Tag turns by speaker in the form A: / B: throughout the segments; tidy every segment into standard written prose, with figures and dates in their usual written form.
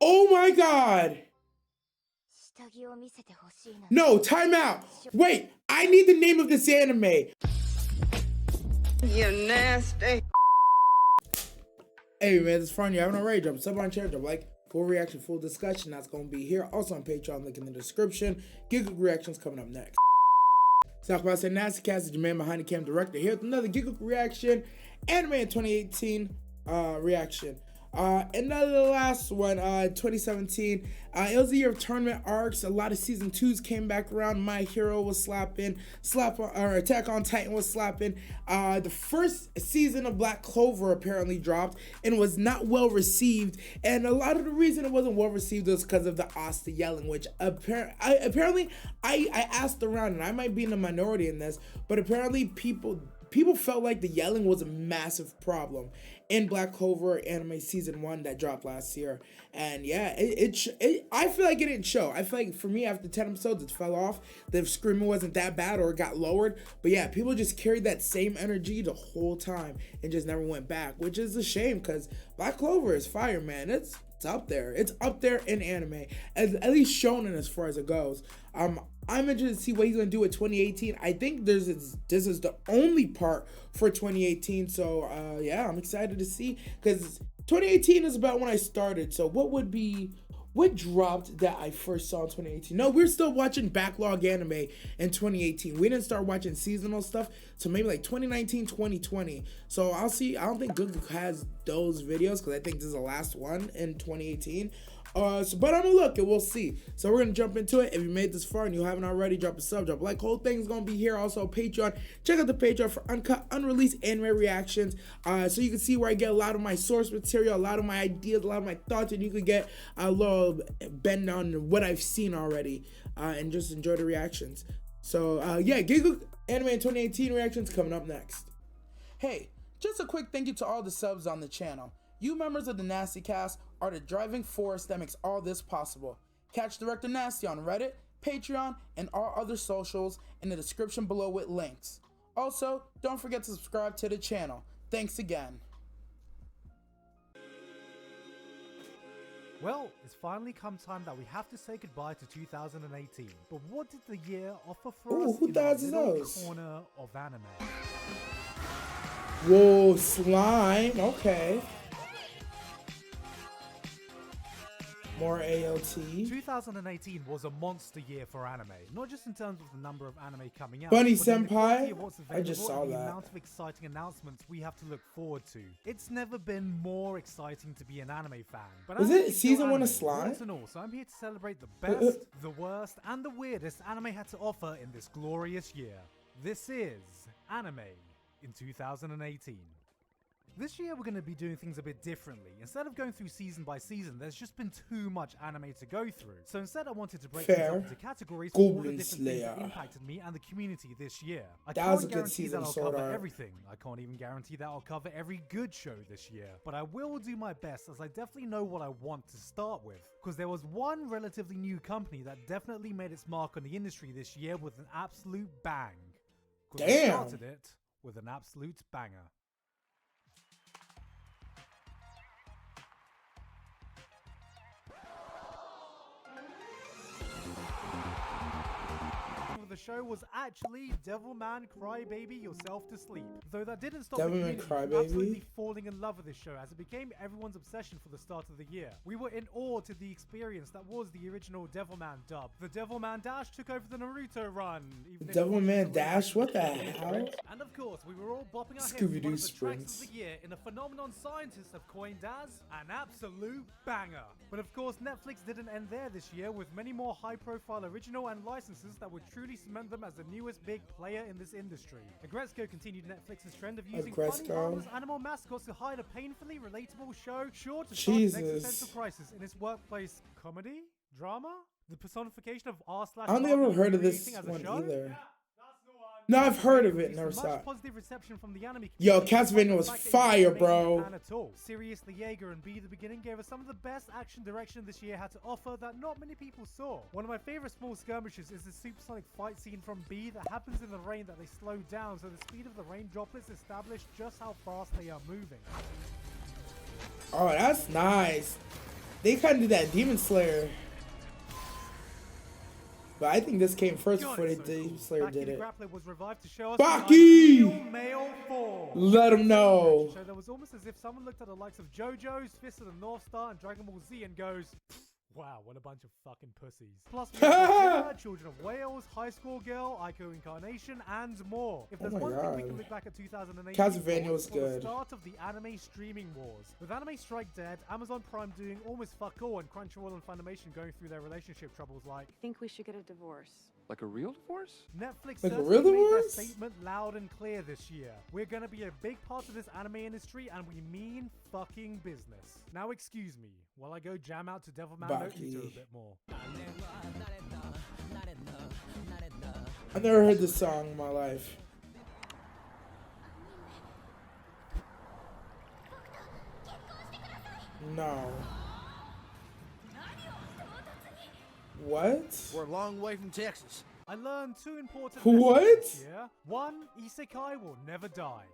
A: Oh my god! No, time out! Wait, I need the name of this anime!
B: You nasty.
A: Hey man, it's Vern. You haven't already, drop a sub on channel, drop a like, full reaction, full discussion. That's gonna be here. Also on Patreon, link in the description. GIGGUK reactions coming up next. Talk about saying Nasty Cast, the man behind the cam director, here with another GIGGUK reaction, anime in 2018 reaction. Another last one, 2017. It was the year of tournament arcs. A lot of season 2s came back around. My Hero was slapping, Attack on Titan was slapping. The first season of Black Clover apparently dropped and was not well received. And a lot of the reason it wasn't well received was because of the Asta yelling, which apparently I asked around, and I might be in the minority in this, but apparently people felt like the yelling was a massive problem in Black Clover anime season 1 that dropped last year. And yeah, I feel like it didn't show. I feel like for me, after 10 episodes, it fell off. The screaming wasn't that bad, or it got lowered. But yeah, people just carried that same energy the whole time and just never went back, which is a shame because Black Clover is fire, man. It's up there. It's up there in anime, at least shonen as far as it goes. I'm interested to see what he's gonna do with 2018. I think this is the only part for 2018. So yeah, I'm excited to see, because 2018 is about when I started. So what dropped that I first saw in 2018? No, we're still watching backlog anime in 2018. We didn't start watching seasonal stuff so maybe like 2019, 2020. So I'll see. I don't think GIGGUK has those videos because I think this is the last one in 2018. But I'm gonna look and we'll see. So we're gonna jump into it. If you made this far and you haven't already, drop a sub, drop a like. Whole thing's gonna be here. Also Patreon. Check out the Patreon for uncut, unreleased anime reactions. So you can see where I get a lot of my source material, a lot of my ideas, a lot of my thoughts, and you can get a little bend on what I've seen already, and just enjoy the reactions. So yeah, GIGGUK anime in 2018 reactions coming up next. Hey, just a quick thank you to all the subs on the channel. You members of the Nasty Cast are the driving force that makes all this possible. Catch Director Nasty on Reddit, Patreon, and all other socials in the description below with links. Also, don't forget to subscribe to the channel. Thanks again.
C: Well, it's finally come time that we have to say goodbye to 2018. But what did the year offer for us
A: who
C: in the
A: does
C: little
A: those?
C: corner of anime?
A: Whoa, slime. Okay. More AOT.
C: 2018 was a monster year for anime, not just in terms of the number of anime coming out,
A: Bunny
C: but in the quality
A: Senpai?
C: of what's
A: I just
C: available
A: saw
C: and the
A: that.
C: amount of exciting announcements we have to look forward to. It's never been more exciting to be an anime fan. But
A: Was
C: anime
A: it
C: is still
A: season 1 of
C: anime,
A: Slime?
C: warts and all, so I'm here to celebrate the best, the worst, and the weirdest anime had to offer in this glorious year. This is anime in 2018. This year we're going to be doing things a bit differently. Instead of going through season by season, there's just been too much anime to go through. So instead I wanted to break things up into categories for all the
A: Goblin
C: different things that
A: Slayer.
C: impacted me and the community this year. I
A: That was
C: can't
A: a good
C: guarantee
A: season
C: that
A: of
C: I'll
A: Sword
C: cover
A: Art.
C: everything. I can't even guarantee that I'll cover every good show this year. But I will do my best, as I definitely know what I want to start with. Because there was one relatively new company that definitely made its mark on the industry this year with an absolute bang. 'Cause they
A: Damn.
C: started it with an absolute banger. The show was actually Devilman Crybaby Yourself to Sleep. Though that didn't stop the
A: Devilman
C: community from
A: Crybaby?
C: absolutely falling in love with this show, as it became everyone's obsession for the start of the year. We were in awe to the experience that was the original Devilman dub. The Devilman Dash took over the Naruto run. Even if it wasn't
A: Devilman
C: really
A: Dash? What the
C: different.
A: hell?
C: And of course, we were all bopping our heads to
A: Scooby-Doo
C: one of the tracks
A: Sprints.
C: of the year in a phenomenon scientists have coined as an absolute banger. But of course, Netflix didn't end there this year, with many more high-profile original and licenses that would truly cement them as the newest big player in this industry. Agretzko continued Netflix's trend of using funny,
A: Agretzko.
C: harmless animal mascots to hide a painfully relatable show, sure to start an
A: Jesus.
C: existential crisis in its workplace comedy? Drama? The personification of r/.
A: I don't think I've ever heard of this
C: creating as a
A: one
C: show?
A: either.
C: Yeah, that's the one.
A: No, I've heard of it,
C: received
A: never
C: much
A: saw it.
C: positive reception from the anime
A: Yo,
C: community,
A: Castlevania
C: despite
A: was
C: the fact that it
A: fire,
C: wasn't
A: bro.
C: fan at all. Seriously, Jaeger and Be the Beginning gave us some of the best action direction this year had to offer that not many people saw. One of my favorite small skirmishes is the supersonic fight scene from B that happens in the rain that they slow down, so the speed of the rain droplets establish just how fast they are moving.
A: Oh, that's nice. They kind of did that Demon Slayer. But I think this came first
C: God,
A: before
C: it's so
A: Demon
C: cool.
A: Slayer
C: Baki
A: did
C: the
A: it.
C: Grappler was revived to show us
A: Baki!
C: the ideal male form.
A: Let him know.
C: So there was almost as if someone looked at the likes of JoJo's, Fist of the North Star, and Dragon Ball Z and goes, wow, what a bunch of fucking pussies. Plus, we have Children of Wales, High School Girl, Ico Incarnation, and more. If there's
A: Oh my
C: one thing we
A: God.
C: can look back at 2018,
A: Castlevania was
C: the
A: good.
C: start of the anime streaming wars. With Anime Strike Dead, Amazon Prime doing almost fuck all, and Crunchyroll and Funimation going through their relationship troubles like,
D: I think we should get a divorce.
E: Like a real divorce?
C: Netflix
A: Like a
C: certainly
A: real
C: made their
A: divorce?
C: statement loud and clear this year. We're gonna be a big part of this anime industry, and we mean fucking business. Now excuse me, while I go jam out to Devilman
A: Baki.
C: Nokito a bit more.
A: I've never heard this song in my life. No. What?
F: We're a long way from Texas.
C: I learned two important
A: What?
C: lessons this year. One, Isekai will never die.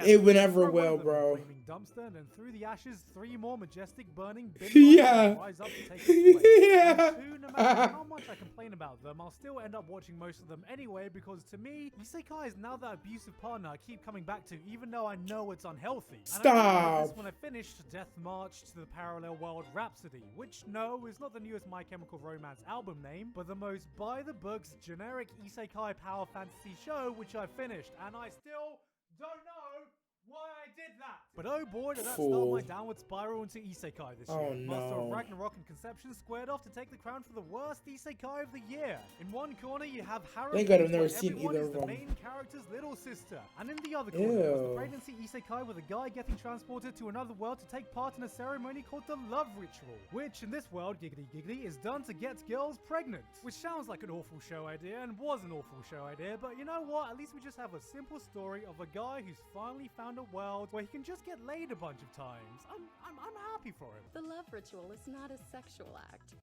A: It would never
C: Throw one
A: will,
C: of them in a
A: bro.
C: flaming dumpster, and then through the ashes, 3 more majestic burning big
A: Yeah.
C: rise up to take its place.
A: Yeah.
C: And 2, no matter how much I complain about them, I'll still end up watching most of them anyway, because to me, Isekai is now that abusive partner I keep coming back to, even though I know it's unhealthy. And I realized this
A: Stop.
C: when I finished Death March to the Parallel World Rhapsody, which, no, is not the newest My Chemical Romance album name, but the most by-the-books generic Isekai power fantasy show which I finished, and I still don't know why I did that. But oh boy, did that start
A: Fool.
C: my downward spiral into Isekai this
A: Oh,
C: year. Master of
A: no.
C: Ragnarok and Conception squared off to take the crown for the worst Isekai of the year. In one corner, you have Harem,
A: Thank God I've never
C: where
A: seen
C: everyone
A: either
C: is
A: of
C: the
A: them.
C: main character's little sister. And in the other corner was the
A: Ew.
C: pregnancy Isekai with a guy getting transported to another world to take part in a ceremony called the Love Ritual, which in this world, giggity giggity, is done to get girls pregnant. Which sounds like an awful show idea and was an awful show idea, but you know what? At least we just have a simple story of a guy who's finally found a world where he can just get laid a bunch of times. I'm happy for him.
D: The love ritual is not a sexual act.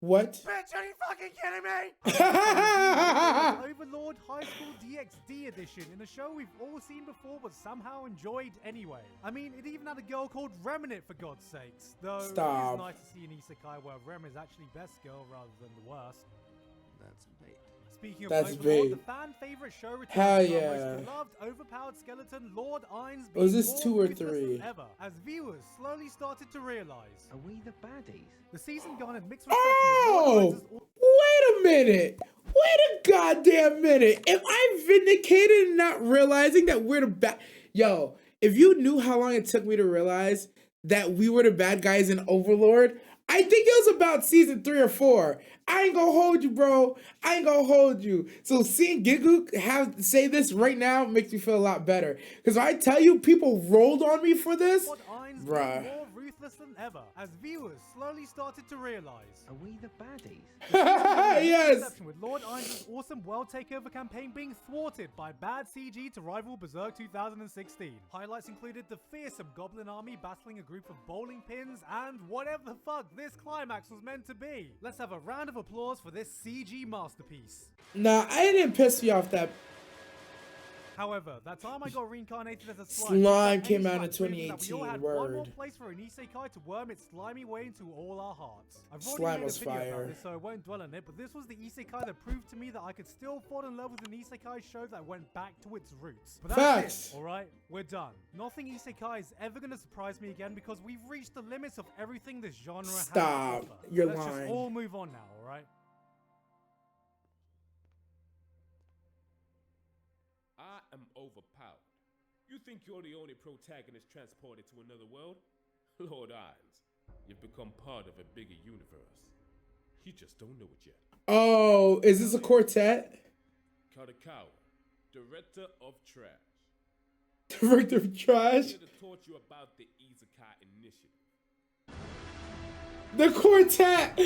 A: What?
C: Bitch, are you fucking kidding me? Overlord High School DxD edition in a show we've all seen before but somehow enjoyed anyway. I mean, it even had a girl called Remnant for God's sakes. Though
A: Stop.
C: it's nice to see an isekai where Rem is actually best girl rather than the worst.
F: That's bait.
C: Speaking of
A: That's
C: Overlord,
A: big.
C: the fan favorite show returns
A: Hell
C: to our
A: yeah.
C: most beloved, overpowered skeleton, Lord Ainz.
A: Was
C: being
A: this
C: more
A: 2 or
C: ruthless than
A: 3?
C: Ever, as viewers slowly started to realize.
E: Are we the baddies?
C: The season garnered mixed reception. with Lord
A: Oh!
C: Ainz's
A: Wait a minute. Wait a goddamn minute. Am I vindicated in not realizing that we're the bad? Yo, if you knew how long it took me to realize that we were the bad guys in Overlord, I think it was about season 3 or 4. I ain't gonna hold you, bro. I ain't gonna hold you. So seeing GIGGUK say this right now makes me feel a lot better. Because I tell you, people rolled on me for this.
C: Lord Ainz being
A: Bruh.
C: more ruthless than ever, as viewers slowly started to realize.
E: Are we the baddies?
A: Yes.
C: Exception with Lord Ainz's awesome world takeover campaign being thwarted by bad CG to rival Berserk 2016. Highlights included the fearsome goblin army battling a group of bowling pins and whatever the fuck this climax was meant to be. Let's have a round of applause for this CG masterpiece.
A: Nah, I didn't piss me off that.
C: However, that time I got reincarnated as a slime.
A: Slime
C: that
A: came
C: any
A: out in
C: slime proving that we all
A: 2018,
C: had one more
A: word.
C: place for an isekai to worm its slimy way into all our hearts. I've
A: Slime
C: already made
A: was
C: a video
A: fire.
C: about this, so I won't dwell on it, but this was the isekai that proved to me that I could still fall in love with an isekai show that went back to its roots. But that's
A: Facts.
C: it, alright? We're done. Nothing isekai is ever gonna surprise me again because we've reached the limits of everything this genre has to
A: Stop.
C: offer.
A: You're
C: Let's
A: lying.
C: just all move on now, alright?
G: I am overpowered. You think you're the only protagonist transported to another world? Lord Ainz, you've become part of a bigger universe. You just don't know it yet.
A: Oh, is this a quartet?
G: Kadakawa, director of trash.
A: Director of trash?
G: I'm here to taught you about the Izakai initiative.
A: The quartet!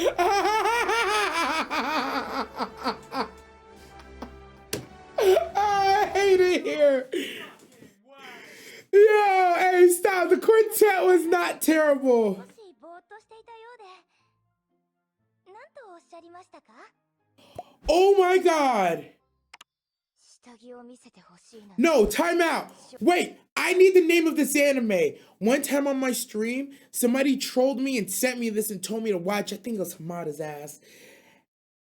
A: hate it here. Yo, hey, stop. The quartet was not terrible. Oh my god. No, time out. Wait, I need the name of this anime. One time on my stream, somebody trolled me and sent me this and told me to watch, I think it was Hamada's ass.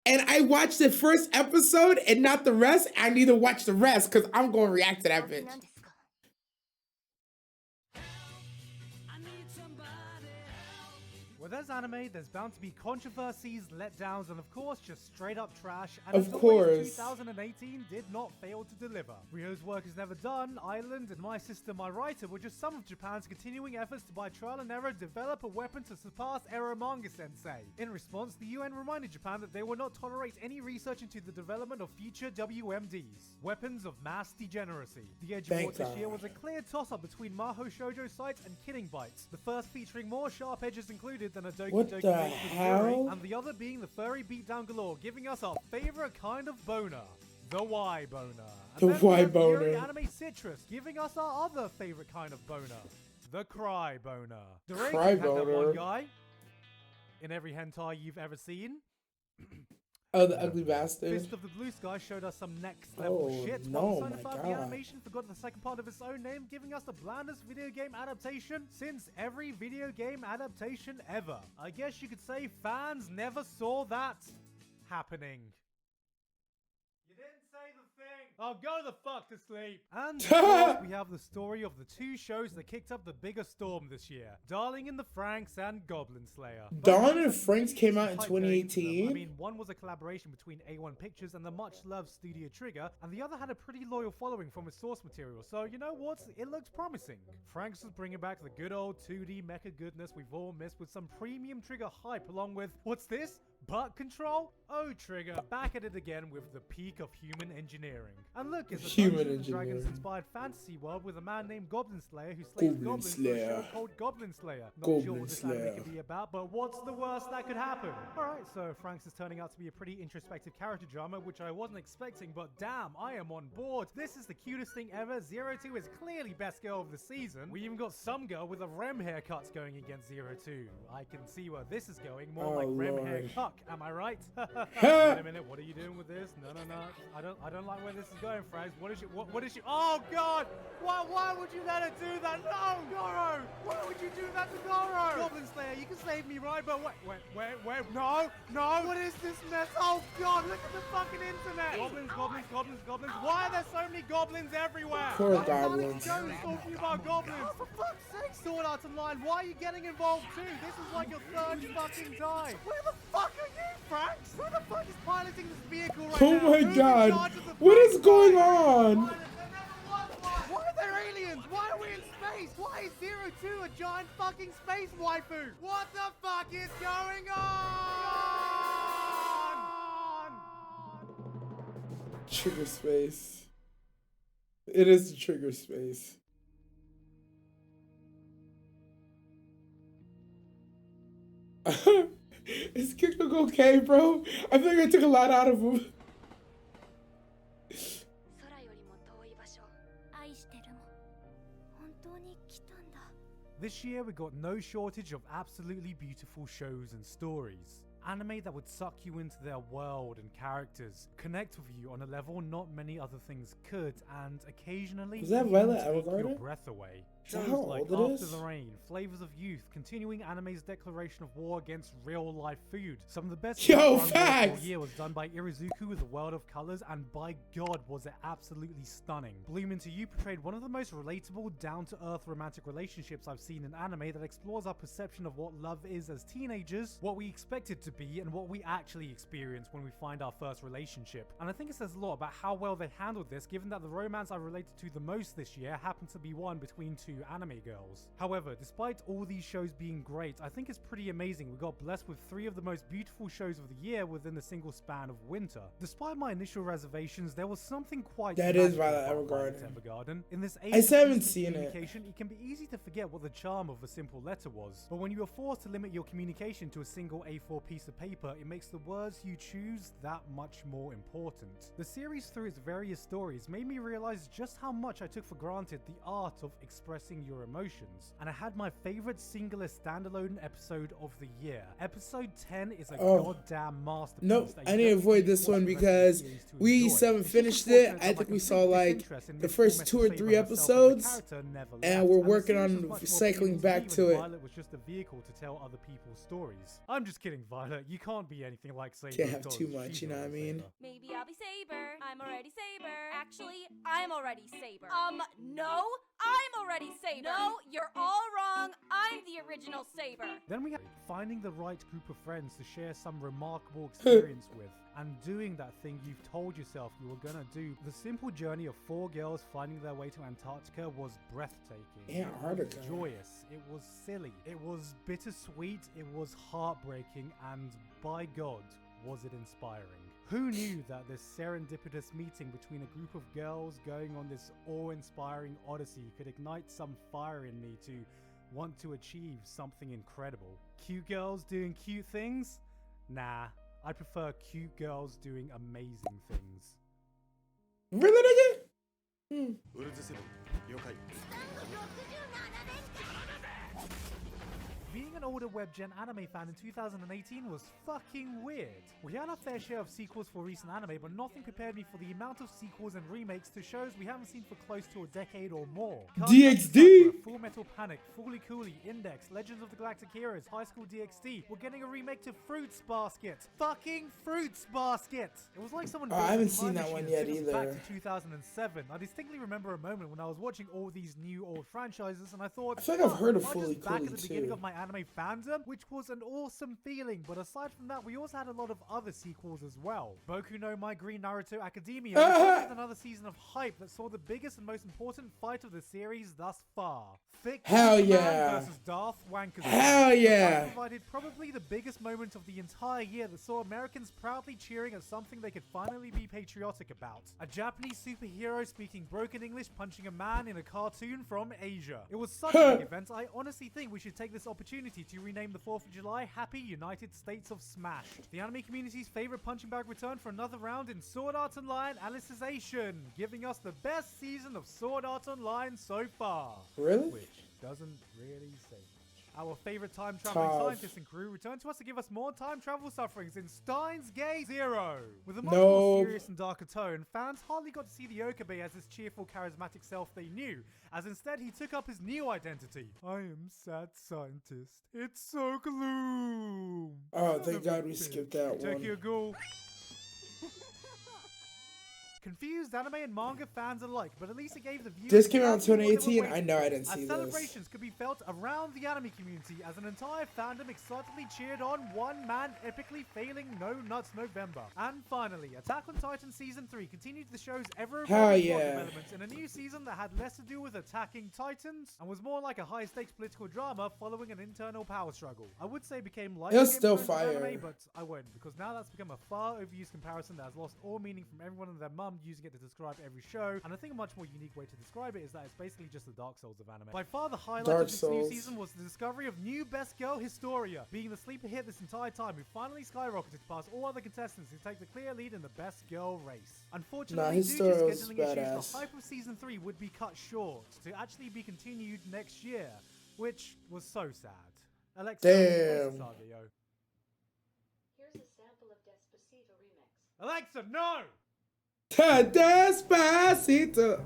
A: And I watched the first episode and not the rest. I need to watch the rest because I'm going to react to that bitch.
C: Where there's anime, there's bound to be controversies, letdowns, and of course, just straight up trash. And
A: Of
C: as always,
A: course.
C: 2018 did not fail to deliver. Ryo's work is never done, Island, and My Sister, My Writer were just some of Japan's continuing efforts to by trial and error develop a weapon to surpass error manga sensei. In response, the UN reminded Japan that they would not tolerate any research into the development of future WMDs, weapons of mass degeneracy. The Edge
A: Thank
C: Award this
A: God.
C: year was a clear toss-up between Maho Shoujo sites and Killing Bites, the first featuring more sharp edges included than a Doki
A: What
C: Doki
A: the
C: Literature
A: hell?
C: Fury, and the other being the furry beatdown galore, giving us our favorite kind of boner, the Y boner. And
A: The
C: then we
A: Y
C: have
A: boner.
C: Yuri Anime Citrus, giving us our other favorite kind of boner, the cry boner. Derek
A: Cry
C: had that
A: boner.
C: one guy in every hentai you've ever seen.
A: Oh, the ugly bastard.
C: Fist of the Blue Sky showed us some next level
A: Oh,
C: shit.
A: no,
C: While
A: my
C: Personified
A: God.
C: the animation forgot the second part of its own name, giving us the blandest video game adaptation since every video game adaptation ever. I guess you could say fans never saw that happening. You didn't say the thing. Oh, go the fuck to sleep. And of course, we have the story of the two shows that kicked up the bigger storm this year: Darling in the Franxx and Goblin Slayer.
A: Dawn and Franks came out in
C: Hype going into them.
A: 2018.
C: I mean, one was a collaboration between A1 Pictures and the much-loved Studio Trigger, and the other had a pretty loyal following from its source material, so you know what? It looks promising. Franxx was bringing back the good old 2D mecha goodness we've all missed with some premium Trigger hype along with, what's this? Butt control? Oh, Trigger, back at it again with the peak of human engineering. And look, it's a
A: Human
C: Dungeons and Dragons
A: engineering.
C: inspired fantasy world with a man named Goblin Slayer who slays
A: Goblin
C: goblins for a show
A: Slayer.
C: called Goblin Slayer. Not
A: Goblin
C: sure what this anime
A: Slayer.
C: could be about, but what's the worst that could happen? Alright, so Franxx is turning out to be a pretty introspective character drama, which I wasn't expecting, but damn, I am on board. This is the cutest thing ever. 02 is clearly best girl of the season. We even got some girl with a Rem haircuts going against 02. I can see where this is going, more
A: Oh,
C: like Rem hair
A: Lord.
C: cuck, am I right? Wait a minute, what are you doing with this? No, I don't like where this is going, Franxx. What is she? Oh god! Why would you let her do that? No, Goro! Why would you do that to Goro? Goblin Slayer, you can save me, right? But wait, no! What is this mess? Oh god, look at the fucking internet! Goblins. Why are there so many goblins everywhere?
A: Poor
C: Why is Alex
A: goblins.
C: Jones talking about goblins? Oh, for fuck's sake, Sword Art Online, why are you getting involved too? This is like your third fucking time. Where the fuck are you, Franxx? Who the fuck is piloting this vehicle right now?
A: Oh my
C: Who's in
A: god.
C: charge of the
A: What is
C: Franxx
A: going
C: flight?
A: on?
C: Why are there aliens? Why are we in space? Why is 02 a giant fucking space waifu? What the fuck is going on?
A: Trigger space. It is the trigger space. Is GIGGUK okay, bro? I feel like I took a lot out of him.
C: This year we got no shortage of absolutely beautiful shows and stories. Anime that would suck you into their world and characters, connect with you on a level not many other things could, and occasionally
A: Was that
C: even
A: Violet
C: take your
A: Evergarden?
C: breath away.
A: Is that
C: Shows
A: how
C: like
A: old it
C: After
A: is?
C: the Rain, Flavors of Youth, continuing anime's declaration of war against real-life food. Some of the best
A: Yo,
C: work run work
A: facts!
C: all year was done by Irizuku with The World of Colors, and by God was it absolutely stunning. Bloom Into You portrayed one of the most relatable, down-to-earth romantic relationships I've seen in anime that explores our perception of what love is as teenagers, what we expect it to be, and what we actually experience when we find our first relationship. And I think it says a lot about how well they handled this, given that the romance I related to the most this year happened to be one between two anime girls. However, despite all these shows being great, I think it's pretty amazing we got blessed with 3 of the most beautiful shows of the year within a single span of winter. Despite my initial reservations, there was something quite
A: That is
C: magical
A: Violet
C: about
A: Evergarden.
C: Evergarden. In this age
A: I still
C: of
A: haven't
C: instant
A: seen it.
C: communication, it can be easy to forget what the charm of a simple letter was. But when you are forced to limit your communication to a single A4 piece piece of paper, it makes the words you choose that much more important. The series, through its various stories, made me realize just how much I took for granted the art of expressing your emotions. And I had my favorite singular standalone episode of the year. Episode 10 is a goddamn masterpiece.
A: Nope, I need to avoid this one because we still haven't finished it. I think we saw like the first 2 or 3 episodes, and we're working on cycling back to it.
C: Violet was just a vehicle to tell other people's stories. I'm just kidding, Violet. You can't be anything like Saber.
A: Can't have too much, you know what I mean?
H: Maybe I'll be Saber. I'm already Saber. Actually, I'm already Saber. No, I'm already Saber. No, you're all wrong. I'm the original Saber.
C: Then we have finding the right group of friends to share some remarkable experience with, and doing that thing you've told yourself you were gonna do. The simple journey of 4 girls finding their way to Antarctica was breathtaking.
A: Antarctica.
C: It was joyous. It was silly. It was bittersweet. It was heartbreaking. And by God, was it inspiring. Who knew that this serendipitous meeting between a group of girls going on this awe-inspiring odyssey could ignite some fire in me to want to achieve something incredible? Cute girls doing cute things? Nah, I prefer cute girls doing amazing things.
A: Really, nigga?
C: Being an older web-gen anime fan in 2018 was fucking weird. We had our fair share of sequels for recent anime, but nothing prepared me for the amount of sequels and remakes to shows we haven't seen for close to a decade or more.
A: DxD!
C: Full Metal Panic, Fooly Cooly, Index, Legends of the Galactic Heroes, High School DxD. We're getting a remake to Fruits Basket. Fucking Fruits Basket! It was like someone
A: I haven't seen that one yet either.
C: Back to 2007. I distinctly remember a moment when I was watching all these new old franchises and I thought,
A: I feel like I've heard of
C: am I
A: Fooly
C: just back
A: Cooly
C: at the beginning
A: too.
C: of my anime fandom, which was an awesome feeling. But aside from that, we also had a lot of other sequels as well. Boku no My Green Naruto Academia was another season of hype that saw the biggest and most important fight of the series thus far. THICC
A: Hell
C: Superman
A: yeah.
C: versus Darth Wankers.
A: Hell yeah.
C: The fight provided probably the biggest moment of the entire year that saw Americans proudly cheering at something they could finally be patriotic about. A Japanese superhero speaking broken English punching a man in a cartoon from Asia. It was such a big event, I honestly think we should take this opportunity to rename the 4th of July Happy United States of Smash. The anime community's favorite punching bag returned for another round in Sword Art Online Alicization, giving us the best season of Sword Art Online so far.
A: Really?
C: Which doesn't really say much. Our favorite time-traveling
A: Tough.
C: scientists and crew return to us to give us more time travel sufferings in Steins Gate Zero. With a much more serious and darker tone, fans hardly got to see the Okabe as this cheerful, charismatic self they knew, as instead he took up his new identity. I am sad scientist. It's so gloom.
A: Oh, thank God we skipped that
C: Tokyo
A: one.
C: Ghoul. Confused anime and manga fans alike, but at least it gave the viewers...
A: This came out in
C: exactly what they were
A: 2018? I
C: waiting
A: know I
C: for,
A: didn't see
C: as
A: this.
C: celebrations could be felt around the anime community as an entire fandom excitedly cheered on one man epically failing No Nuts November. And finally, Attack on Titan Season 3 continued the show's ever-evolving plot developments in a new season that had less to do with attacking titans and was more like a high-stakes political drama following an internal power struggle. I would say became like
A: It's still fire.
C: anime, but I won't, because now that's become a far overused comparison that has lost all meaning from everyone and their mum using it to describe every show, and I think a much more unique way to describe it is that it's basically just the Dark Souls of anime. By far the highlight of this new season was the discovery of new best girl Historia, being the sleeper hit this entire time, who finally skyrocketed past all other contestants to take the clear lead in the best girl race. Unfortunately, due to
A: Historia was
C: scheduling issues,
A: badass.
C: the hype of season 3 would be cut short to actually be continued next year, which was so sad. Alexa,
A: Damn.
C: Saga,
D: Here's a sample of Despacito remix.
C: Alexa, no!
A: Despacito.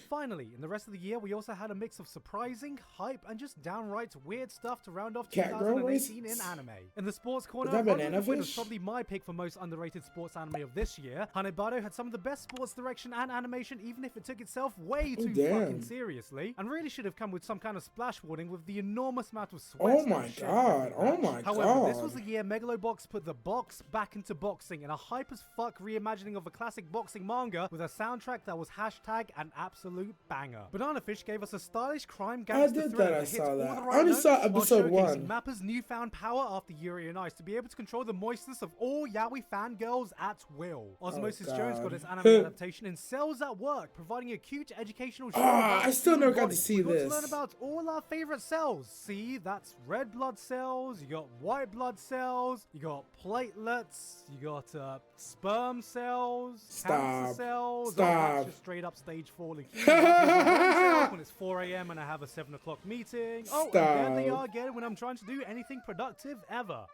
C: Finally, in the rest of the year, we also had a mix of surprising, hype, and just downright weird stuff to round off
A: Cat girl
C: 2018 in
A: races?
C: anime. In the sports corner,
A: Is that
C: Run
A: Banana
C: with the Wind was
A: Fish?
C: probably my pick for most underrated sports anime of this year. Hanebado had some of the best sports direction and animation, even if it took itself way too
A: damn.
C: fucking seriously, and really should have come with some kind of splash warning with the enormous amount of sweat.
A: Oh
C: and
A: my
C: shit
A: God.
C: from the
A: Oh
C: match.
A: my
C: However, this
A: God.
C: was the year Megalobox put the box back into boxing in a hype as fuck reimagining of a classic boxing manga with a soundtrack that was hashtag an absolute absolute banger. Banana Fish gave us a stylish crime
A: I
C: gangster
A: did
C: thriller
A: that. I
C: hits
A: saw
C: all
A: that.
C: the
A: I
C: right
A: only
C: notes
A: saw
C: while
A: episode
C: showcasing
A: 1.
C: Mappa's newfound power after Yuri on Ice to be able to control the moistness of all yaoi fangirls at will. Osmosis Jones got its anime adaptation in Cells at Work, providing a cute educational show about
A: I still
C: the
A: never
C: human
A: got to
C: body.
A: see
C: We got
A: this.
C: to learn about all our favorite cells. See, that's red blood cells, you got white blood cells, you got platelets, you got sperm cells, cancer cells. Oh, that's just straight up stage 4 leukemia. When it's 4 a.m. and I have a 7 o'clock meeting. Oh, and there they are again when I'm trying to do anything productive ever.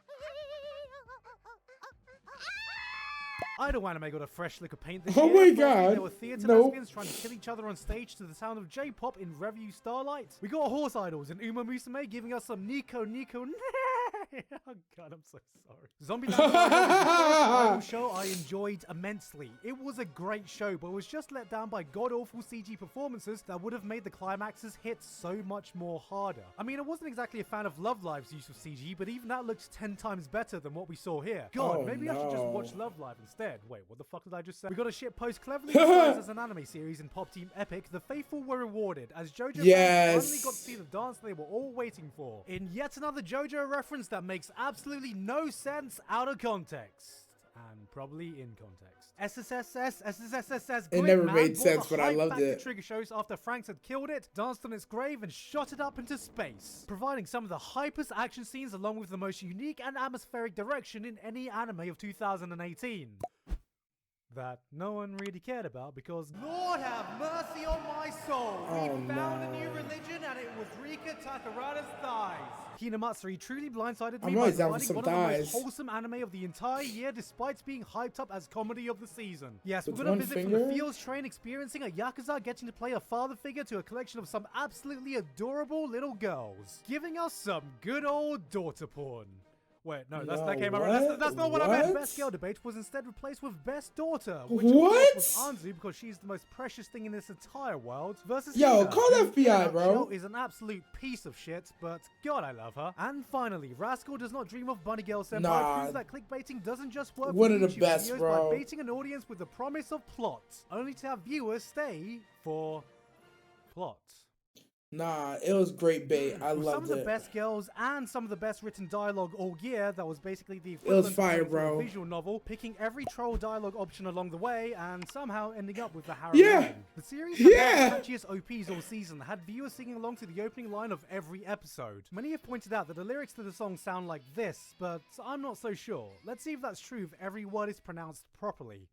C: Idol anime got a fresh lick of paint this year.
A: Oh my god.
C: There were theater lesbians trying to kill each other on stage to the sound of J-pop in Revue Starlight. We got horse idols in Uma Musume giving us some Nico. Oh god, I'm so sorry. Zombieland Idol show I enjoyed immensely. It was a great show, but was just let down by god-awful CG performances that would have made the climaxes hit so much more harder. I mean, I wasn't exactly a fan of Love Live's use of CG, but even that looked 10 times better than what we saw here. God, maybe I should just watch Love Live instead. Wait, what the fuck did I just say? We got a shitpost cleverly disguised as an anime series in Pop Team Epic. The faithful were rewarded as JoJo fans finally got to see the dance they were all waiting for. In yet another JoJo reference that makes absolutely no sense out of context. And probably in context. SSSS.
A: It never made sense, but I loved it.
C: The trigger shows after Franks had killed it, danced on its grave, and shot it up into space, providing some of the hypest action scenes along with the most unique and atmospheric direction in any anime of 2018. That no one really cared about because Lord have mercy on my soul. We found a new religion and it was Rika Takarada's thighs. Hinamatsuri truly blindsided me by providing one of the most wholesome anime of the entire year despite being hyped up as comedy of the season. Yes, we're gonna visit from the Fields train experiencing a Yakuza getting to play a father figure to a collection of some absolutely adorable little girls, giving us some good old daughter porn. Wait, no, that came out. That's not what I meant. Best girl debate was instead replaced with best daughter, which was Anzu because she's the most precious thing in this entire world. Versus Hina,
A: call FBI, bro.
C: Is an absolute piece of shit, but God, I love her. And finally, Rascal does not dream of Bunny Girl Senpai. Proves that clickbaiting doesn't just work.
A: One of the best, bro.
C: By baiting an audience with the promise of plot, only to have viewers stay for plot.
A: Nah, it was great bait. I loved it.
C: Some of the best girls and some of the best written dialogue all year. That was basically the equivalent
A: it was fire, bro.
C: Of a visual novel, picking every troll dialogue option along the way and somehow ending up with the harrowing ending. The series had the catchiest OPs all season, had viewers singing along to the opening line of every episode. Many have pointed out that the lyrics to the song sound like this, but I'm not so sure. Let's see if that's true if every word is pronounced properly.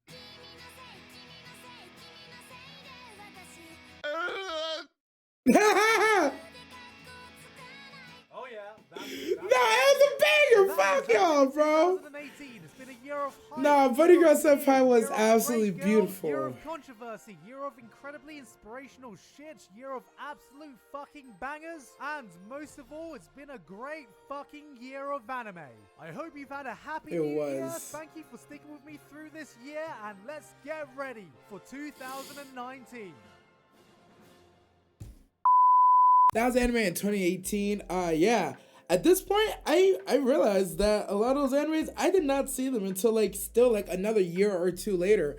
C: Oh yeah,
A: it was a banger. Fuck y'all, bro.
C: 2018. It's been a year of hype.
A: Nah, Bunny Girl Senpai was absolutely beautiful.
C: Year of controversy, year of incredibly inspirational shit, year of absolute fucking bangers, and most of all, it's been a great fucking year of anime. I hope you've had a happy new year. Thank you for sticking with me through this year, and let's get ready for 2019.
A: That was anime in 2018. Yeah. At this point, I realized that a lot of those animes, I did not see them until still another year or two later.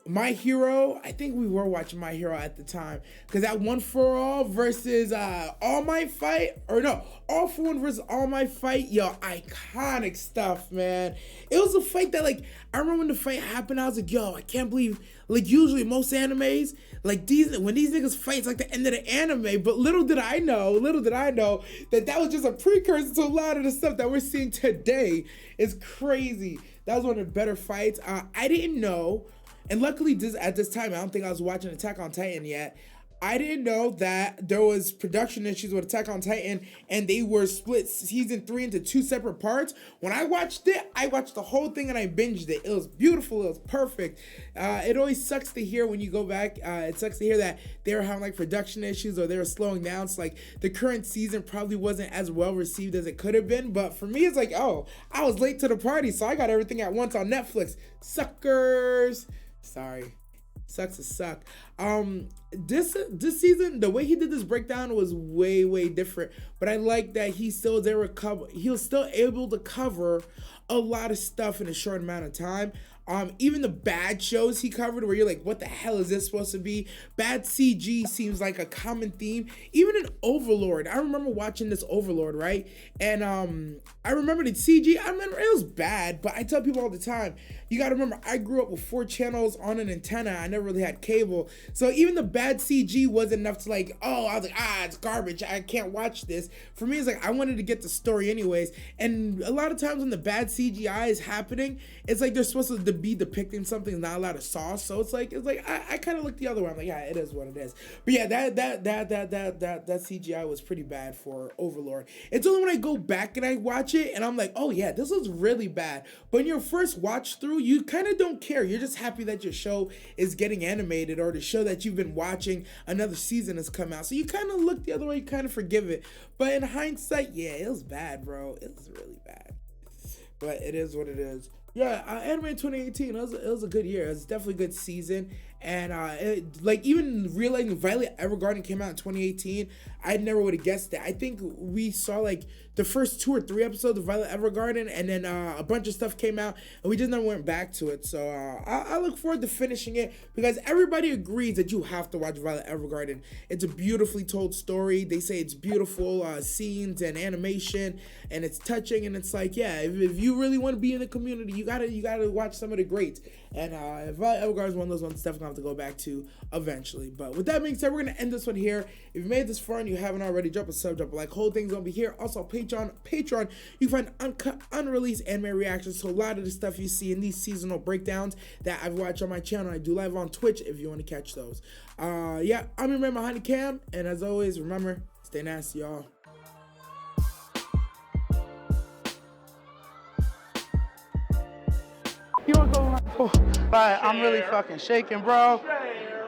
A: My Hero, I think we were watching My Hero at the time. Because that One for All versus All Might Fight, or no, All for One versus All Might Fight, yo, iconic stuff, man. It was a fight that I remember when the fight happened, I was like, yo, I can't believe, usually most animes, when these niggas fight, it's the end of the anime, but little did I know that was just a precursor to a lot of the stuff that we're seeing today. Is crazy. That was one of the better fights. I didn't know, and luckily at this time, I don't think I was watching Attack on Titan yet. I didn't know that there was production issues with Attack on Titan and they were split season 3 into 2 separate parts. When I watched it, I watched the whole thing and I binged it. It was beautiful. It was perfect. It always sucks to hear when you go back. It sucks to hear that they were having production issues or they were slowing down. So the current season probably wasn't as well received as it could have been. But for me, it's oh, I was late to the party, so I got everything at once on Netflix. Suckers. Sorry. Sucks to suck. This season, the way he did this breakdown was way different. But I like that he was still able to cover a lot of stuff in a short amount of time. Even the bad shows he covered where you're like, what the hell is this supposed to be? Bad CG seems like a common theme. Even in Overlord, I remember watching this Overlord, right? And I remember the CG, I remember it was bad, but I tell people all the time, you gotta remember, I grew up with 4 channels on an antenna. I never really had cable. So even the bad CG wasn't enough to like, oh, I was like, it's garbage, I can't watch this. For me, it's like, I wanted to get the story anyways. And a lot of times when the bad CGI is happening, it's like they're supposed to be depicting something, not a lot of sauce. So it's like I kind of look the other way. I'm like, yeah, it is what it is. But yeah, that CGI was pretty bad for Overlord. It's only when I go back and I watch it and I'm like, oh yeah, this was really bad. But in your first watch through, you kind of don't care. You're just happy that your show is getting animated, or the show that you've been watching, another season has come out. So you kind of look the other way, you kind of forgive it. But in hindsight, yeah, it was bad, bro. It was really bad. But it is what it is. Yeah, anime in 2018, it was a good year. It was definitely a good season. And like even realizing Violet Evergarden came out in 2018, I never would have guessed that. I think we saw like the first 2 or 3 episodes of Violet Evergarden, and then a bunch of stuff came out, and we just never went back to it. So I look forward to finishing it, because everybody agrees that you have to watch Violet Evergarden. It's a beautifully told story. They say it's beautiful scenes and animation, and it's touching, and it's like, yeah, if you really want to be in the community, you gotta watch some of the greats. And Violet Evergarden is one of those ones definitely have to go back to eventually. But with that being said, we're gonna end this one here. If you made this far and you haven't already, drop a sub, drop a like. Whole thing's gonna be here. Also, Patreon, you can find uncut, unreleased anime reactions to a lot of the stuff you see in these seasonal breakdowns that I've watched on my channel. I do live on Twitch if you want to catch those. Yeah, I'm your man behind the cam, and as always, remember, stay nasty, y'all.
I: You wanna go? Oh, right, I'm really fucking shaking, bro.